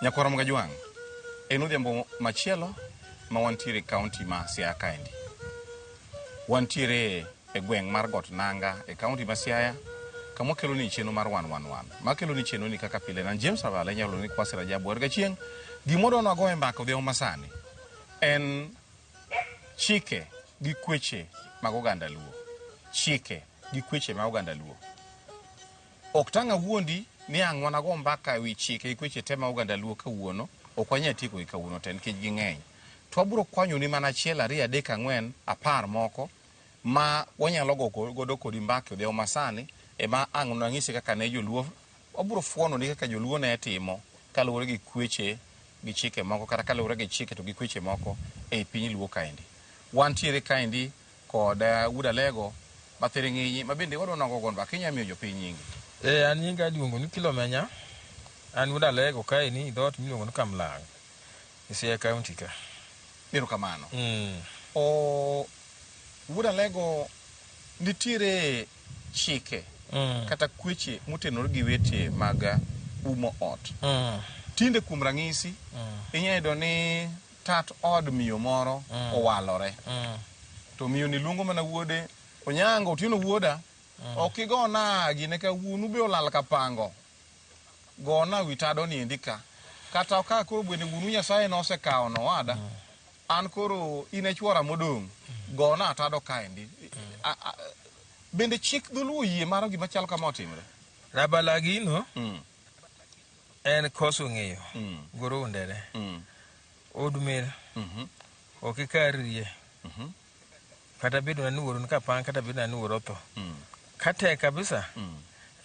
Nyakwara Mgajwang', en odhiambo machielo ma wantiere kaunti ma Siaya kaendi. Wantiere e gweng' mar Got Nanga e kaunti ma Siaya, kama wakelo ni chenro mar 111. Makelo ni chenro ni kaka pile nan James Avala nyalo ni Kwasi Rajabu Warga Chieng'. Gimodo na go e mbaka odhiambo masani en chike gi kweche mag oganda Luo. Chike gi kweche mag oganda Luo. Ok tanga wuondi ni ang'wana go mbaka wi chike gi kweche tema oganda Luo kawuono, ok wanya tieko gi kawuono ten kich gi ng'eny. To wabiro kwanyo ni mana achiel, ariyo, adek, ang'wen, 10 moko ma wanyalo godo kodi mbaka odhiambo masani ema ang' nang'isi kaka ne joluo. Wabiro fuono ni kaka joluo ne timo kaluwore gi kweche gi chike moko kata kaluwore gi chike to gi kweche moko e piny Luo kaendi. Wantiere kaendi kod Wuod Alego Bathere Ng'inyi ma bende wadwa nogo gon mbaka. Inyalo miyo jopiny nyingi. An nyinga iluongo ni Kilomenya. An Wuod Alego kaeni dhoot miluongo ni Kamlang' e Siaya kaunti ka. Erokamano. Wuod Alego, nitiere chike kata kweche motenore gi weche mag umo ot. Tinde kuom rang'isi inyalo yudo ni tat od miyo moro owalore. To miyo ni luongo mana wuode, Onyango, Otieno wuoda, ok igona gine ka wuonu be olal kapango. Gona wi tado ni endi ka. Kata ka koro bende wuonu Nyasaye nosekawo nowada. An koro ine chwora modong'. Gona tado kaendi. Bende chik dholuo yie maro gima chalo kama otimre. Rabala gino en koso ng'eyo. Goro undere. Odmer. Ok ikarie. Kata bedo na nuoro ka pang kata bedo na nuoro to. Kate kabisa.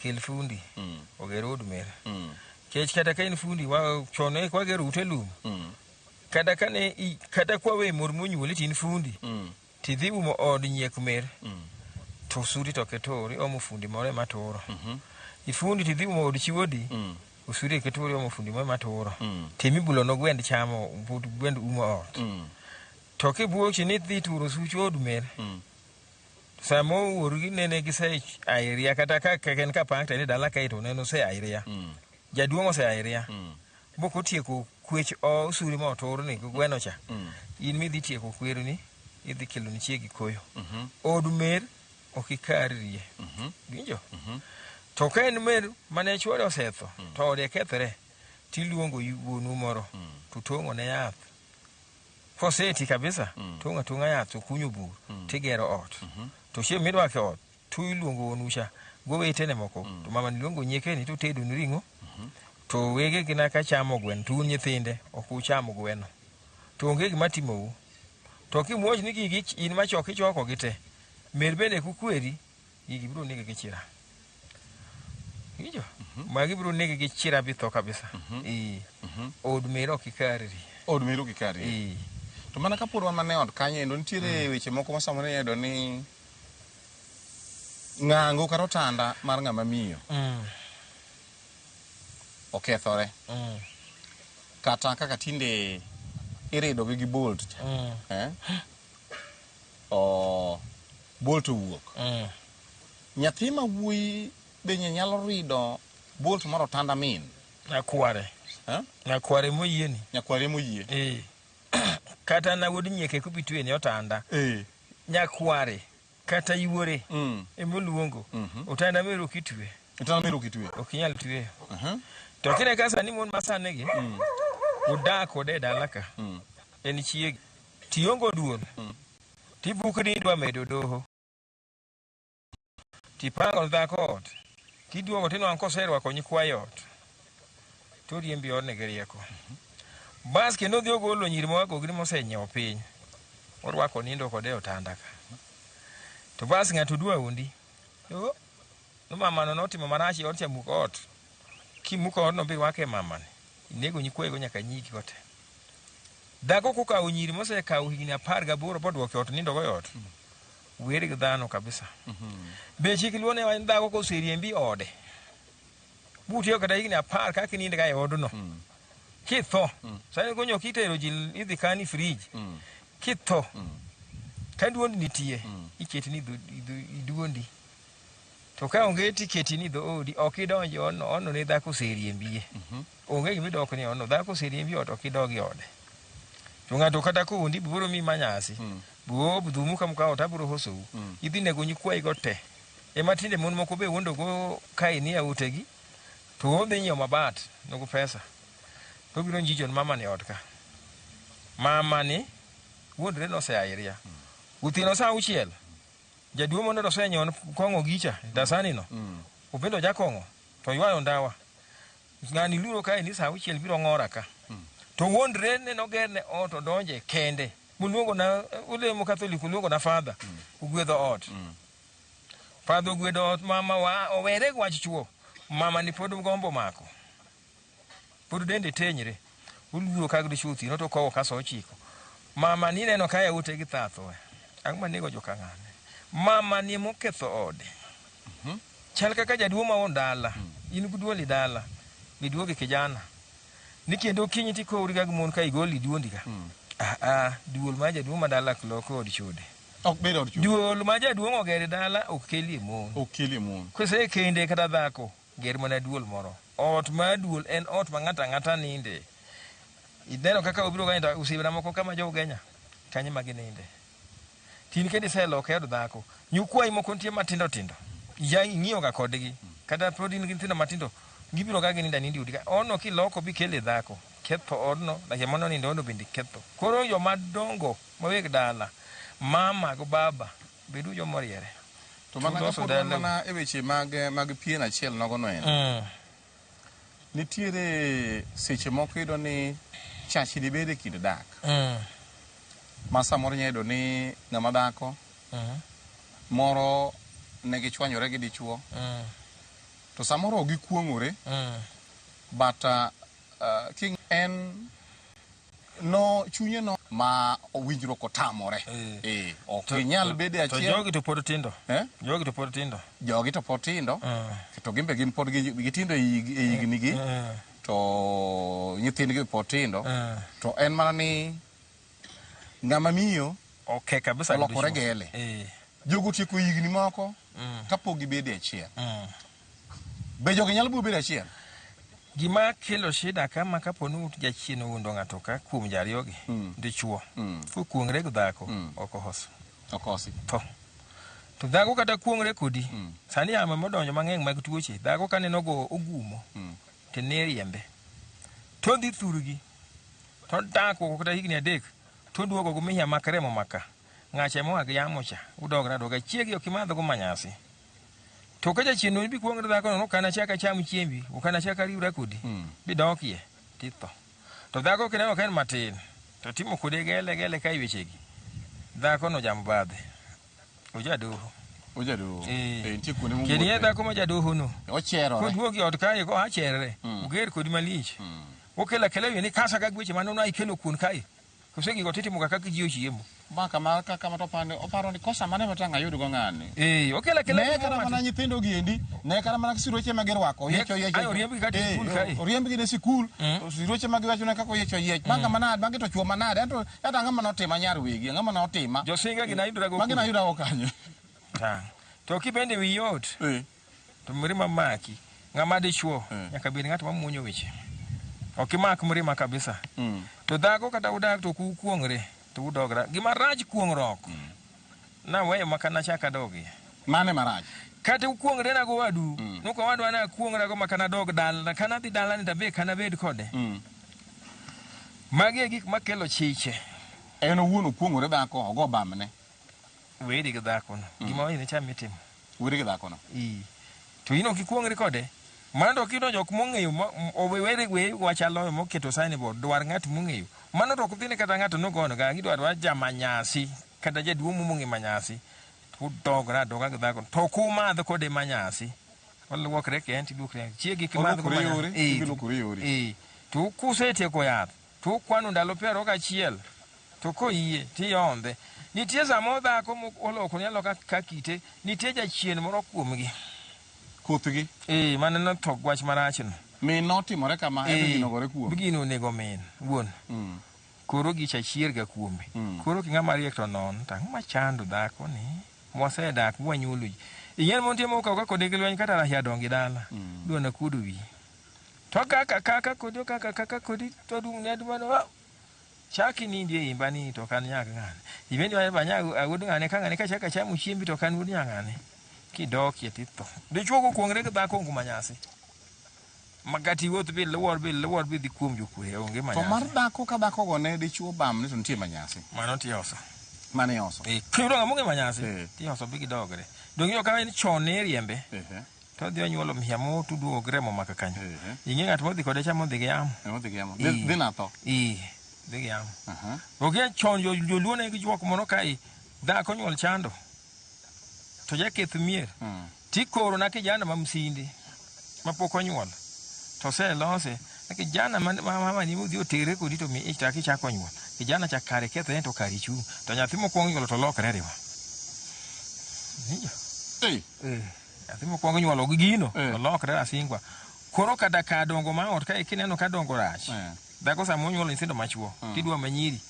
Kel fundi. Ogero odmer. Kech kata ka in fundi wa chone kwa gero ute lum. Kata kane kata kwa we mor monyuoli tin fundi. Tidhi umo od nyiek mer. To suri to ketori omo fundi more matoro. Ifundi tidhi umo od chiwodi. Usuri ketori omo fundi more matoro. Temi bulo no gwend chamo gwend umo ot. To kibuochi ni dhi turo sucho od mer. Samo uorugi nene gise airia kata ka ken ka pang tani dala kaito neno se airia. Jaduong' se airia. Boko tieko kwech usuri ma otoro ni gweno cha. In mi dhi tieko kweru ni idhi kelo ni chiegi koyo. Od mer ok ikarie. Winjo? To ka en mer mane chwore osetho to ode kethre tiluongo wuonu moro to tong'o ne yath. Koseti kabisa tong'a tong'a yath to kunyo bur tigero ot. To chieng' midwa ke ot to iluongo wuonu cha go wetene moko to mama niluongo nyiekeni to tedo ni ring'o. To wege gina ka chamo gwen to un nyithinde ok uchamo gweno. To onge gima timou. To kimuoch ni gigi in macho kichoko gite. Mer bende kukweri gigi biro nege gi chira. Winjo? Magi biro nege gi chira bitho kabisa. Od mer ok ikari. Od mer ok ikari. To mana kapod wan mane od kanyo endo nitiere weche moko ma samone yudo ni ng'ango kata otanda mar ng'ama miyo okethore. Kata kaka tinde irido gi bolt. Bolt owuok. Nyathi ma wuoyi benye nyalo rido bolt mar otanda min. Nyakware. Nyakware moyieni. Nyakware moyie. Kata na wuod nyieke kubitwe ni otanda. Nyakware kata yuore. Emoluongo. Otanda mero kitwe. Otanda mero kitwe. Ok inyal twe. To kine kasa ni mon masanegi. Udak ode dalaka. En chiegi. Tiongo duol. Tibukri dwa medo doho. Tipango dhako ot. Kiduogo tinwang' koserwako nyikwayo ot. To riembi odne gi rieko. Bas kendo dhi ogolo nyiri moko giri mosenyiewo piny. Orwako nindo kode otanda ka. To bas ng'ato dwa undi. No mamano notimo marach ot cha muko ot. Kimuko ot no bi wake mamani. Inego nyikwego nyaka nyiki kote. Dhako kokawo nyiri mosekawo higni 18 bodwoke ot nindo go ot. Were gi dhano kabisa. Be chik luone wa dhako ko seriembi ode. Butiyo kata higni 10 kaka ninde ga e odno. Kitho. Sani gonyo kitero jil idhi kani fridge. Kitho. Ka duondi nitie. Iketi ni iduondi. to ka onge tiketi ni dhoodi ok idonjo ono ne dhako oseriembie. Onge gimidok ni ono dhako oseriembi ot ok idog ode. To ng'ato kata koundi biro mi manyasi. Buo budhumu kam ka ot abiro hosou. Idhi nego nyikwai go te. Ema tinde mon moko be wondo go kai ni autegi. To odhi nyiewo mabat nogo pesa. To biro njijon mama ni ot ka. Mama ni wuondre noseiria. Utino sa auchiel. Jaduo mondo osenyon kong'o gicha dasani no. Obendo jakong'o to ywayo ndawa. Ng'ani luro kae ni sa auchiel biro ng'ora ka. To wuondre ne nogerne ot odonje kende. Muluongo na ulemo Catholic uluongo na father. Ugwedho ot. Father ugwedho ot mama wa owere wach chuo. Mama ni pod gombo mako. Pod dende tenyre. Uluo kagdi chuthi no to kowo kaso ochiko. Mama ni neno kae ute gi thatho. Ang'ma nego joka ng'ane. Mama ni moketho ode. Chal kaka jaduo ma on dala. In guduoli dala. Miduogi kijana. Nikendo kinyi ti kowri ga mon ka igoli duondi ka. Duol ma jaduo ma dala kloko od chode. Ok bedo od chode. Duol ma jaduo ogere dala ok keli mon. Ok keli mon. Kose kende kata dhako ger mana duol moro. Ot ma duol en ot ma ng'ata ninde. Ideno kaka obiro ga inda usibra moko kama jo Kenya. Kanye magininde. Tin kende seloke od dhako. Nyukwai moko ntie matindo tindo. Ya ing'iyo ga kodgi. Kata prodin gintindo matindo. Gibiro ga gininda nindi udika. Ono kiloko bi kele dhako. Ketho odno. Lakini mono nindo ono bindi ketho. Koro yo madongo. Maweg dala. Mama go baba. Bedu jo moriere. To mana e weche mag pien achiel nogo no en. Nitiere seche moko iyudo ni chachi dibede kind dak. Ma samoro nyedo ni ng'ama dhako. Moro ne gichwanyore gi dichuo. To samoro gikuong'ore. But king en no chunye no ma owinjruok otamore. Ok nyal bede achiel. To jogi to pod tindo. Jogi to pod tindo. Jogi to pod tindo. To gimbe gin pod gitindo e higni gi. To nyithindgi pod tindo. To en mana ni ng'ama miyo okay kabisa olokore gele. Jogo tieko higni moko kapok gibede achiel. Be jogi nyalo biro bedo achiel? Gima kelo shida kama kaponi jachien wuondo ng'ato ka kuom jariyogi dichuo. Kuongre go dhako ok ohoso. Ok ohosi. To dhako kata kuongre kodi. Sani ama modonjo mang'eny mag tuoche. Dhako kaneno go ogumo. Tene riembe. To dhi thurgi. To dhako kata higni adek. To duogo gumiya makremo maka. Ng'ache mo ag yamocha. Udogra doga chiegi okimadho go manyasi. To ka jachien no bi kuongre dhako no kana chaka cham chiembi. Ukana chaka riura kodi. Bidokie. Titho. To dhako kineno ka en matin. To timo kode gele ka iwechegi. Dhako no jambadhe. Ojadoho. Nitie kuonde mowuothe. Keni dhako ma jadoho no. Ocherore. Koduogi ot kae ko acherre. Uger kodi malich. Okela kelewe ni kasa ga gweche manono ikelo kuon kae. Kosegi go titimo kaka ji ochiemo. Baka ma kaka matopande oparo ni kosa mane matanga yudo go ng'ani. Okela ne kara mana nyithindo giendi, ne kara mana siroche magirwako, yecho. Oriembi kati skul kae. Oriembi gi ne sikul, siroche magiwacho ne kako yecho. Banga manade, bang to chuo manade, ata ng'ama notima nyar wigi, ng'ama notima. Josinga gina yudra go. Magina yuda go kanyo. To kibende wi yot. To mrima maki, ng'ama dichuo, nyaka bed ng'at mamuonyo weche. Okimak mrima kabisa. To dhako kata udak to kuongre. To udogra gima raj kuongrok na weyo makana chaka dogi mane maraj kata kuongre na go wadu nuko wadu ana kuongra go makana dog dal kana dhi dala ni tabe kana bed kode magi gik makelo chiche en owuon kuongre dhako ogo bamne wedi gi dhako no gima ine cham mitimo wedi gi dhako no to ino kikuongre kode mando kido jok mong'eyo owere we wachalo moketo sign board dwar ng'at mong'eyo mano to kudhine kata ng'ato nogono ga gidwar jamanyasi kata jaduo mong'e manyasi to dogra doga gi dhako to kumadho kode manyasi oluokre kenti dukre chiegi kimadho manyasi to kusetieko yath to kwano ndalo 21 to koyie tiyonde nitie samo dhako oloko nyalo ka kite nitie jachien moro kuomgi kothgi maneno to gwach marachno min notimore kama ginogore kuom bigino nego min wuon koro gicha chier ga kuome koro king'ama riek to non tang' machando dhako ni mosedak mwanyulo Yen mon timo ka ko de lwen kata rahia dongi dala. Do na kudu wi. To kaka kodi to dum ne dum no. Chaki ni ndie imbani to kan nya ngane. Ibendi wa banya awudu ngane ka ngane ka chaka cha mushimbi to kan wudu ngane. Ki dok yetito. De chogo kongre ka ko ngumanyasi. Magati wotu be lawar be di kuom jokure onge manyasi. To mar dako ka dako go ne dichuo bam ni to ntie manyasi. Mano ti oso. Mane oso. Kiro ngamunge manyasi. Ti oso bigi dogre. Dongi yo ka ni chone riembe. To dio nyuolo miamo tu duo gremo makakanyo. Inge ngat modhi kode chamo dhi yam. Modhi yam. Dhi na to. Dhi yam. Oge chon yo luone gi jwok mono kai. Dako nyuol chando. To ya keth mier. Ti koro na kijana mamsindi. Mapoko nyuol. To se lose kijana mama ni mudhi otere kodi to mi itaki chako nyuol. Kijana cha kare kethe to kari chu. To nyathi mokwongo nyuolo to lokre riwa. Nyathi mokwongo nyuolo gi gino to lokre asingwa. Koro kada kadongo ma ot ka ikineno kadongo rach. Dhako samo nyuolo nyithindo machuo. Tidwa manyiri.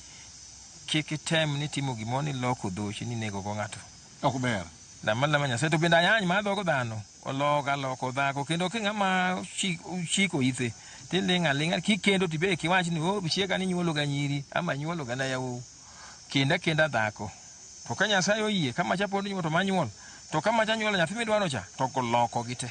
Kik tem ni timo gimoni loko dhochi ni nego go ng'ato. Ok ber. Na mala nya seto benda yany ma dhogo dhano. Ologa loko dhako kendo king'ama chiko ithe. Tilinga kikendo tibe kiwach ni bichiega ni nyuolo ga nyiri ama nyuolo ga na yawo. Kenda dhako. To ka Nyasaye oyie kama cha pod nyuolo to manyuol. To kama cha nyuolo nyathi midwaro cha to koloko gite.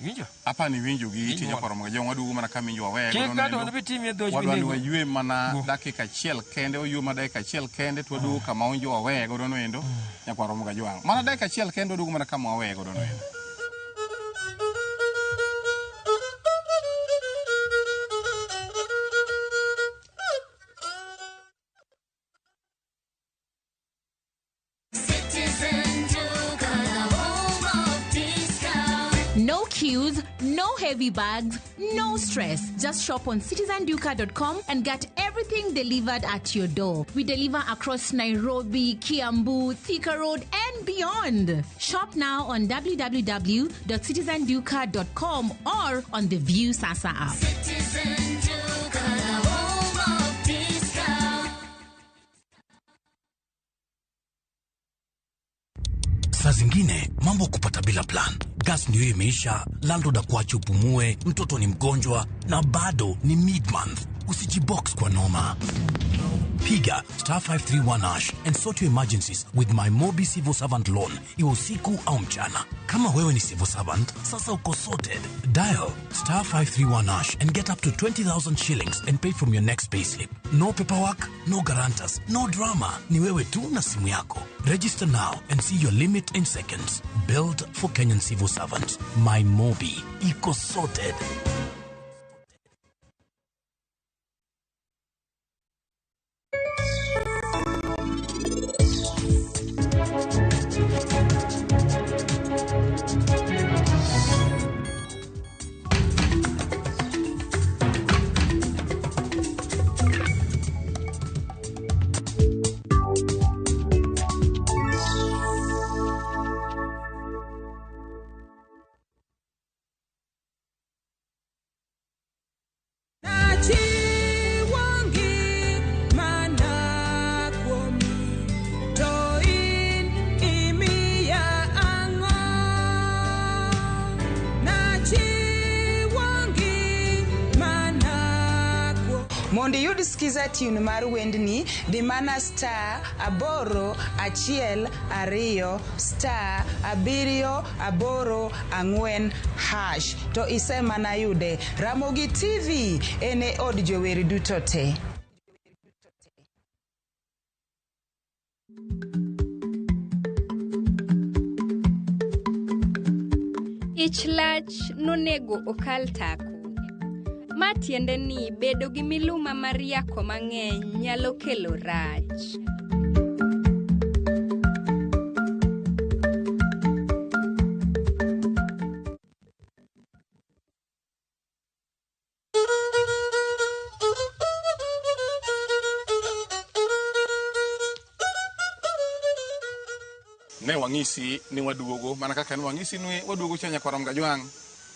Winjo? Apa ni winjo gi tinya paro mga jong wadugo mana kaminjo wawe gono. Kika to bitimi dhoch wadwani wayue mana dakika achiel kende oyue mana dakika achiel kende to wadugo kama onjo wawe godo no endo nyakwaro mga jwang. Mana dakika achiel kende wadugo mana kama wawe godo no endo. No queues, no heavy bags, no stress. Just shop on citizenduka.com and get everything delivered at your door. We deliver across Nairobi, Kiambu, Thika Road, and beyond. Shop now on www.citizenduka.com or on the View Sasa app. Saa zingine mambo kupata bila plan. Gas ndio imeisha, landlord akuache upumue, mtoto ni mgonjwa na bado ni mid-month. Usijibox kwa noma. Piga *531# and sort your emergencies with my Mobi Civil Servant Loan. Iwe usiku au mchana. Kama wewe ni civil servant, sasa uko sorted. Dial *531# and get up to 20,000 shillings and pay from your next payslip. No paperwork, no guarantors, no drama. Ni wewe tu na simu yako. Register now and see your limit in seconds. Built for Kenyan civil servants. My Mobi. Iko sorted. Mondi yud skiza tune mar wendni di mana *802*784# to ise mana yude. Ramogi TV ene od jower duto te. Ich lach nonego okal tako. Matiende ni bedo gi miluma mar yako mang'eny nyalo kelo rach. Ne wang'isi ni waduogo mana kaka ni wang'isi ni waduogo cha nyakwaro mga jwang.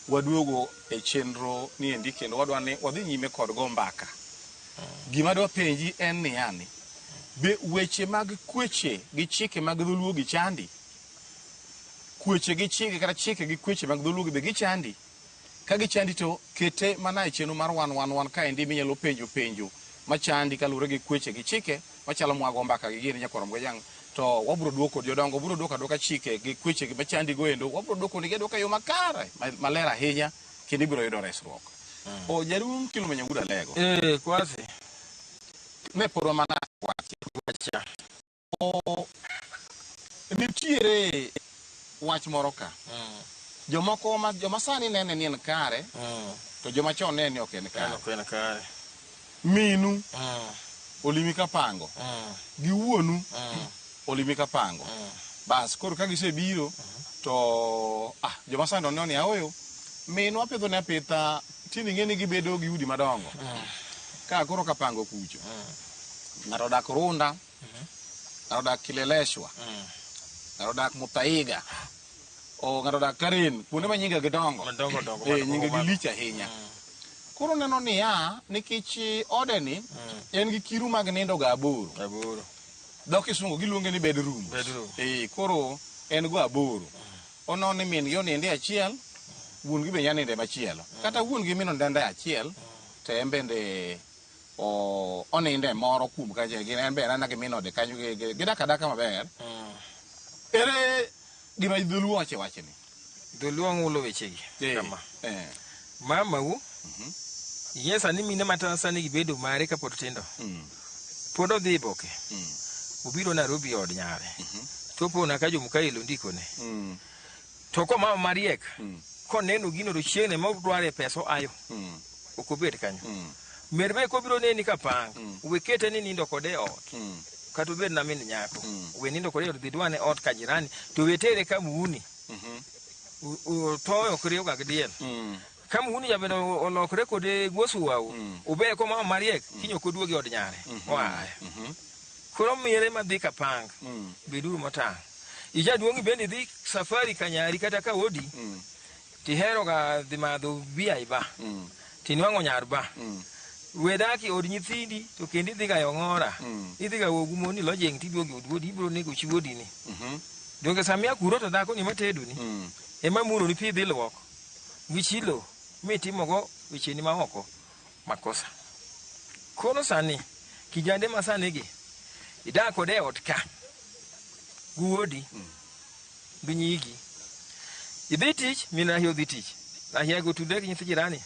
Waduogo e chenro ni endi kendo wadwani wadhi nyime kod go mbaka. Gima dwa penji en ni yani be weche mag kweche gi chike mag dholuo gi chandi. kweche gi chike kata chike gi kweche mag dholuo be gichandi. Ka gichandi to kete mana e chenro mar 111 ka endi minyalo penjo machandi kaluwore gi kweche gi chike machalo mwago mbaka gi gini nyakorom gajang to wabro duoko jodongo bro duoka chike gi kweche gi machandi go endo wabro duoko ni gedo ka yo makare maler ahinya kendo ibro yudo resruok. O jarum kilo menyaguda lego. Kwasi. Ne poro mana wacha. O nitiere wach moro ka. Joma sani nene ni en kare. To joma chon nene ni ok en kare. Minu olimi ka pango gi wuonu olimi ka pango bas koro ka gisebiro to joma sani neno ni aoyo minu apidho ne apitha tini ng'eni gibedo gi udi madongo ka koro ka pango kucho ng'ato dak Runda ng'ato dak Kileleshwa ng'ato dak Muthaiga ng'ato dak Karen kuonde ma nyinge gidongo nyinge gilich ahinya. Koro neno ni nikech odeni en gi kiru mag nindo ga aboro. Dho kisungu giluonge ni bedroom. Koro en go aboro. Ono ni min gi oninde achiel, wuon gi be nyaninde machielo. Kata wuon gi min oninde achiel, to en bende oninde moro kuom ka en be na gi min ode kanyo gidak adaka maber. Ere gima dholuo wache ni. Dholuo ngulo wechegi kama. Mamau Yesa ni mine mata sani gibedo mare ka pod tindo. Pod odhi boke. Obiro Nairobi od nyare. Topo na ka jomukailo ndiko ne. To ko mama mariek. Ko neno gino do chiene ma dware peso ayo. Okobet kanyo. Merbe ko biro neni ka pang. Wekete ni nindo kode ot. Kata obed na min nyako. We nindo kode ot didwane ot ka jirani to wetere ka muuni. Toyo kriyo ga gdiel. Kama huni jabedo olokre kode gosu wau ube ko mama mariek kinyo koduogi od nyare waya koro mire madhi ka pang beduru motang ija duongi bende dhi safari kanyari kata ka odi tihero ga dhi madho bia iba tinwango nyar ba wedaki od nyithindi to kendi dhi ga yongora idhi ga wogumoni lojeng tiduogi odwodi ibro nego chiwodi ni donge samia kuro to dhako ni matedu ni ema muro ni pidhi lwok wichilo mitimogo wicheni ma oko makosa. Kono sani kijande masani gi idak kode ot ka guodi binyigi idhi tich mina hiyo dhi tich na hiago tudek nyithi jirani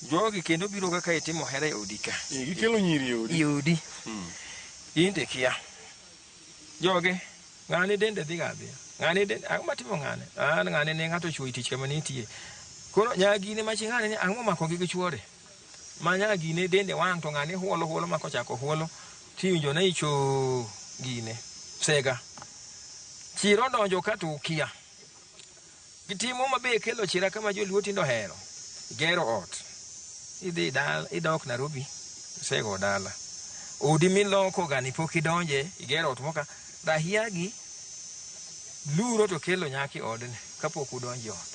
jogi kendo biro kaka itimo here odika gikelo nyiri yodi inde kia joge ng'ani dende dhi gabi ng'ani dende matimo ng'ani ne ng'ato chuo tich kama nitie. Kono nyagine machingane ni ang'o mako gi chuore ma nyagine dende wang to ng'ani huolo mako chako huolo tiwinjo na icho gine sega chiro donjo ka to kia gitimo mabe kelo chira kama joluo tindo hero gero ot idhi idok Nairobi sego dala odi miloko gani pok idonje igero ot moka dahiagi luro to kelo nyaki odne kapok udonjo ot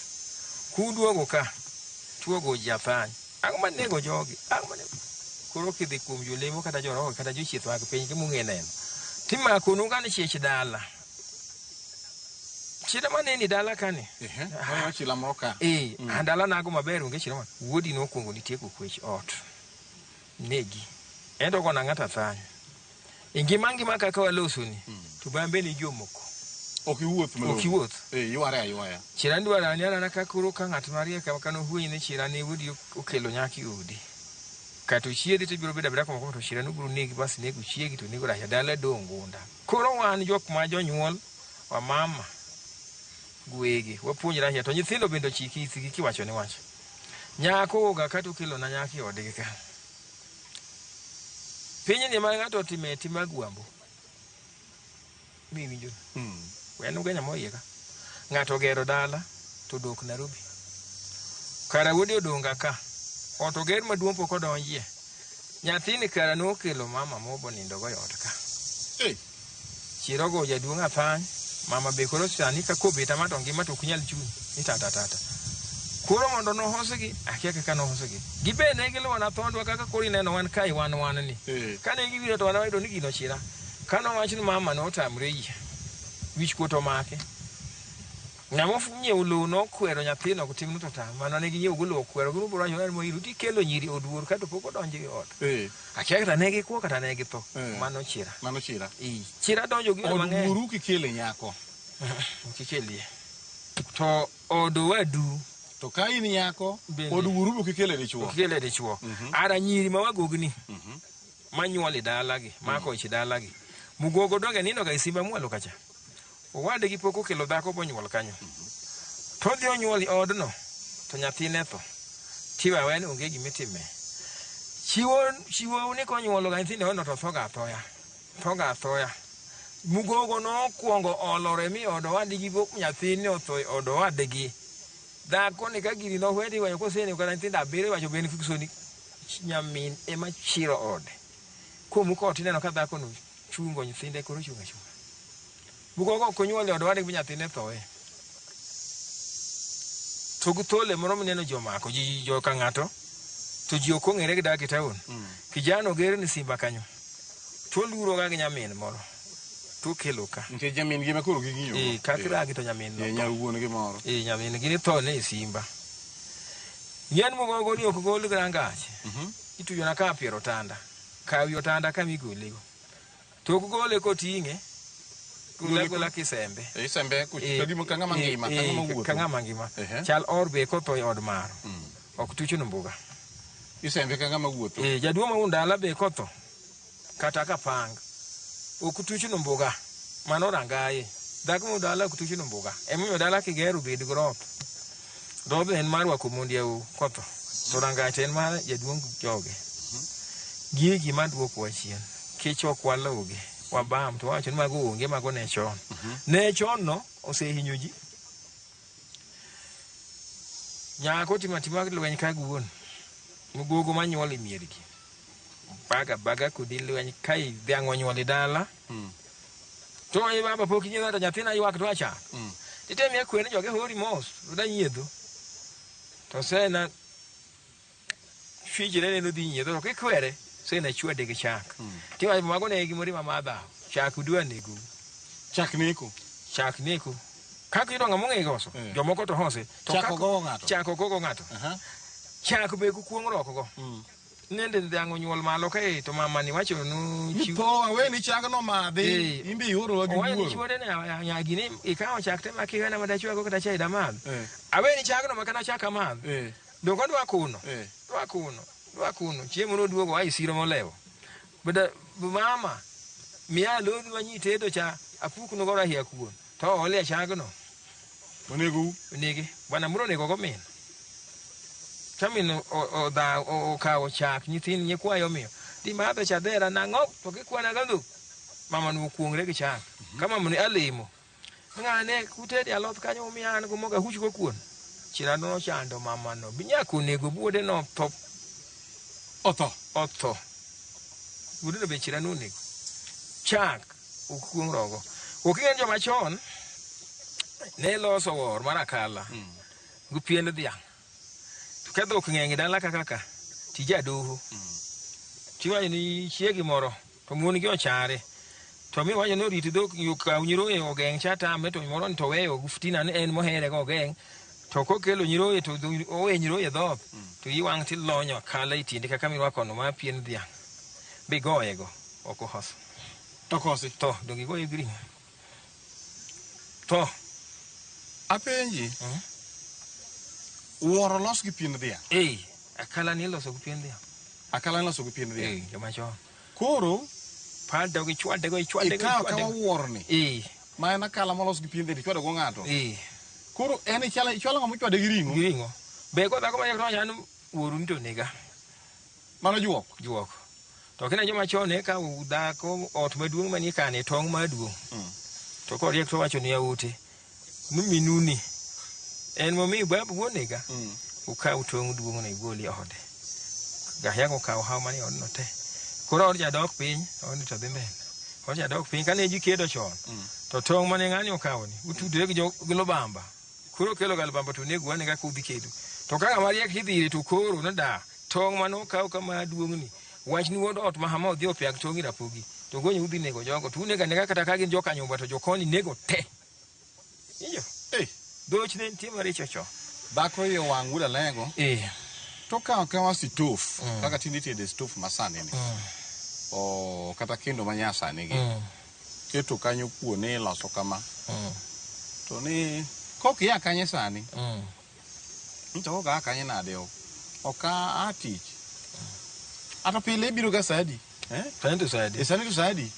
kuduogo ka tuogo Japan ang'o nego jogi ang'o nego koro kidhi kuom jolemo kata joroho kata jochieth mag piny ki mung'e neno timako nungane chiech dala chira maneni dala kani chila moka dala nago maber onge chira man wuodi nokuongo nitieko kwech ot negi endo kona ng'ata thany ngima kaka walosoni to bambe ni jomoko okiwuoth yuare chira ndwara ni ana ka kuro ka ng'at mariek kano huoyi ne chira ne wuodi okelo nyaki odi kato chiedhi to biro bedo abira como to chira nubro negi bas nego chiegi to nego rahia dala dongunda koro wan jok ma jonyuol wa mama gwegi wapuonjra ahia to nyithindo bendo chiki kiwacho ne wacho nyako ga kato kelo na nyaki odgi ka pinyi ni ma ng'ato timeti magwambo mimi jo wenu genya moyega ng'ato gero dala to dok Nairobi kara wuodi odonga ka oto ger maduong' pok odonjie nyathini kara nokelo mama mobo nindo go ot ka chirogo jaduong' afany mama be koro sani ka kobeta mato ngima to kunyal chuni ni tata koro mondo nohosgi akia kaka nohosgi gibene giluona thondwa kaka kori neno wan kai wan ni kane giwiro to wanawayudo ni gino chira kano wach ni mama notamre yie wich kuto make ng'amo nyiewo lowo nokwero nyathino kutim to ta mano ne ginyiewo go lowo kwero guru bro nyo mo iru ti kelo nyiri oduor ka to pok odonjo i ot akia kata ne gikuo kata ne githo mano chira chira donjo gi mang'eny oduru kikele nyako kikelie to odo wadu to ka in nyako oduru kikele dichuo ara nyiri ma wagogni manyuol i dalagi mako ich dalagi mugogo donge nino ga isimba mwalo kacha owade gi pok okelo dhako bonyuol kanyo to dhi onyuol i odno to nyathine tho tiwa wen onge gimitime chiwo ni konyuolo ga nyithine ono to thoga athoya mugogo nokwongo olore mi odo wadgi nyathine otho i odo wadgi dhako ni ka giri nohwedi wanyo koseni kata nyithindo abiriyo wacho ben kikusoni nyamin ema chiro ode kuomu ko tineno ka dhako no chungo nyithinde koro chunga mugogo konyuol odo wadgi nyathine thoe to guthole moro mineno jomako ji jo ka ng'ato to ji ok ong'ere gidak e taon kijana ger ni simba kanyo to luro ga gi nyamin moro to kelo ka nke nyamin gi makoro gi ng'iyo kakira gi to nyamin no nyawuon gi moro nyamin gi ni to ne simba yen mugogo ni ok gol grangache ituyo na ka piero tanda kawi otanda kamigolego to ok gole koting'e Gula kisembe. Isembe kudimo kanga mangima. Chal orbe koto od maro. Ok tucho mbuga. Isembe kanga mawuotho. Jaduo ma undala be koto. Kata kapang. Ok tucho mbuga. Mano rangaye. Dhako ma undala ok tucho mbuga. Emo dala kigeru bed grot. Dobe en marwa kumundi au koto. To rangaye en mar jaduo joge. Gigi maduoko wachien. Kicho kwaloge. Wabam to wacho ni mago onge mago ne chon ne chon no osehinyo ji nyako timatima lweny ka guon mugogo manyuol i miergi baga kudi lweny kai dhiang' onyuol dala to e baba pok inyiedho to nyathina ywak to acha titemie kwene joge hori mos da nyiedho to sena fijire ne no dhi nyiedho to kikwere sena chwede gi chak tiwa mago ne gi mori mamadha chak udwa nego chak neko kaka yidwa ng'amo ng'e goso jomoko to hose to chak ogogo ng'ato chak be kukuong roko go nende dhiang' onyuol malo kae to mamani wacho no to aweni chak no madhi imbe yoro gi wuoro chiwode ne nyagi ni ikawo chak te makiwena madachwa kata chai damadh aweni chak no makana chak amadh doko dwa kuno chiemo no duogo ai siro molewo bada mama miya lodhi manyi tedo cha apuku no gora hiya kuon to ole chagno onege bwana muro nego go min chamin o kawo chak nyithin nyikwayo miyo di madho cha dera nang'o to kikwana ga dhok mama no kuongre gi chak kama mni alimo ng'ane kutedi aloth kanyo miya an go moga huch go kuon chira no chando mama no binyako nego buode no top otho buode no be chira no nego chak ukuong rogo okingen joma chon ne loso wor marakala gupien dhiang' to ka dhok ng'eng dala kaka tija doho tiwacho ni chiegi moro to muon gi ochare to mi wacho ni oriti dhok kaw nyiroye ogeng' cha tame to moro ni to weyo guftina ni en mohere go ogeng' to kokelo nyiroye to owe nyiroye dhoth to iwang' tilonyo kala itinde kaka mirwako no ma pien dhiang' bigoye go oko hoso to dongi go igri to apenji wuoro los gi pien dhiang' akala ni loso gi pien dhiang' joma chon koro paldo gi chwade kawa wuorni ma en akala molos gi pien dhiang' chwade go ng'ato koro en ichwalo ng'amo chwade gi ring'o be ko dhako ma chan wuoru ni to nega mano juok to kina joma chon ne ka dhako ot maduong' manie kane tong' maduong' to koriek to wacho ni yaute minuni en momi babu wonega ukaw tong' duong' ne igoli ode gahiago kaw haw mani odno te koro od jadok piny odni to dhi mbele od jadok piny kane ji kedo chon to tong' mane ng'ani okaw ni utudre gi lobamba koro kelo ga lobamba to nego wane kaka udhi kedo to kaka mariek idhire to koro noda tong' mane okaw kama duong' ni wach ni wuod ot mahama odhi opiag tong' irapogi to gonyo udhi nego jogo to unega nega kata ka gin joka nyumba to jokoni nego te iyo Dhoch ne nitie maricho cho. Dhako yo wang'uda lego. To kawa sitof. Kaka tindi tede stof masani ni. O kata kendo manyasa nigi. Keto kanyo kuone loso kama. To ni koki ya kanye sani. Nito koka kanye nadeo. Oka atich. Ato pile biro ga sadi. Sani to sadi. Sani to sadi.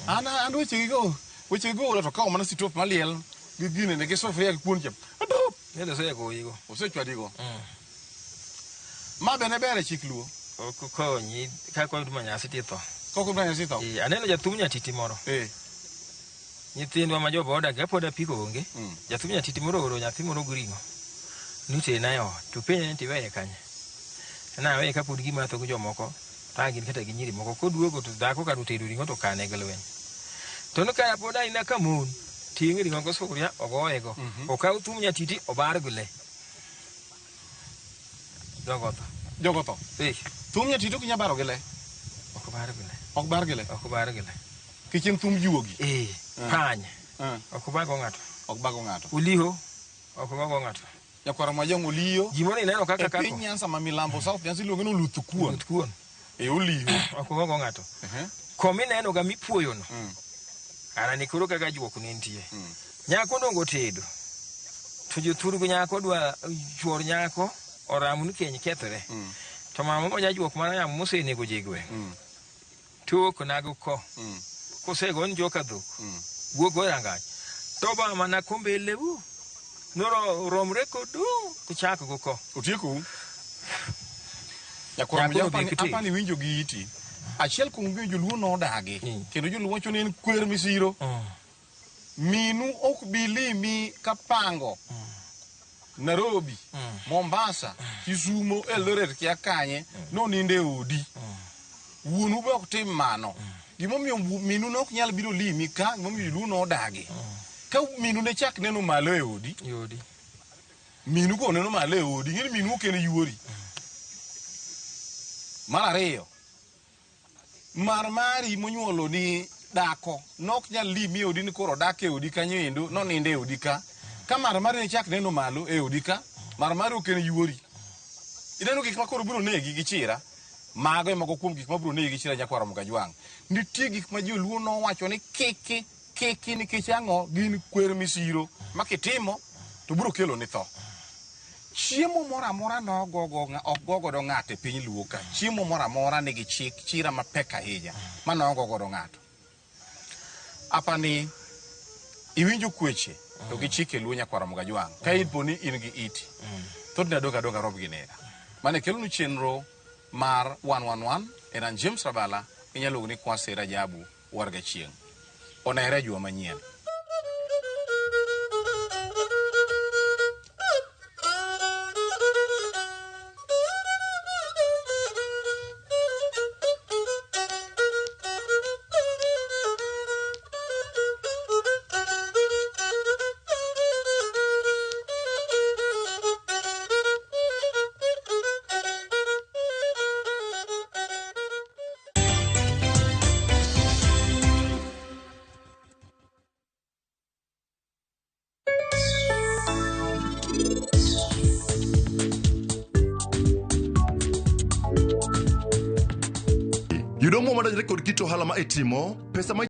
Ana ando weche go la to kawo mana sitof maliel. Gine ne gesof ya kuon chap. Ado. Ne so ya go yigo. Osechwadigo. Ma bene bere chikluo. Ko nyi ka ko duma nyasi tito. Ko duma nyasi to. Aneno jathum nyatiti moro. Nyithindwa ma jogo odak pod apiko onge. Jathum nyatiti moro oro nyathi moro guringo. Nute na yo to penye nti weye kanye. Na weye ka pod gima to go jomoko. Ta gin kata ginyiri moko ko duogo to dhako ka rutedo ringo to kane galwen. To no kaya pod aina kamun. Tingi ringo go suria ogoego. Okaw thum nyatiti obar gule. Jogoto. Thum nyatiti ok nyabaro gile. Ok bar gile. Kichin thum juogi. Pany. Ok bago ng'ato. Uliho. Ok bago ng'ato. Nyakwara majong uliyo. Gimoni neno kaka kako. Piny Nyanza ma milambo South Nyanza iluongo ni luthukuon. Uliyo. Ok bago ng'ato. Komi neno ga mipuoyo no. Ara ni kuro kaka juok ne nitie. Nyako dongo tedo. To jothurgo nyako dwa chuor nyako oramu ni keny kethore. To mama mo jajuok mana yamo mosenego jigwe. Tuok nago ko. Kosego njoka dhok. Wuogo rangach. To ba mana kombele u. Noro romre kodu kuchako go ko. Utieko. Yakwara apa ni winjo gi iti. Achiel kuom gi joluo no dagi. Kendo joluo wacho ni en kwer misiro. Minu ok bilimi kapango. Nairobi, Mombasa, Kisumu, Eldoret kia kanye, no ninde odi. Wuonu be ok tim mano. Gimomiyo minu no ok nyal biro limi ka, gimomiyo lu no dagi. Ka minu ne chak neno malo e odi. Minu ko neno malo e odi, ngeni minu kene yuori. Mar ariyo. Mari monyuolo ni dako, nok nyal limi e odi ni koro dak e odi kanyo endo, no ninde e odi ka. Ka marmari ne chak neno malo e odika, marmari okene yuori. Ineno gik makoro biro negi gi chira, mago emago kuom gik mabiro negi gi chira Nyakwara Mkajwang'. Nitie gik ma joluo no wacho ni kiki nikech ang'o gin kwer misiro, ma kitimo to biro kelo ni tho. Chiemo moro amora no ok gogodo ng'ato e piny luo ka. Chiemo moro amora nigi chira mapek ahinya, ma no gogodo ng'ato. Apani iwinjo kweche to gi chike luo Nyakwara Mkajwang'. Ka iponi in gi iti. Thothne adoga rob gi nera. Mane kelo nu chenro mar 111 en James Rabala inyalo ni Kwase Rajabu warga chieng'. Onere juma manyien. Yudo mo madajre kod kito hala ma itimo, pesa ma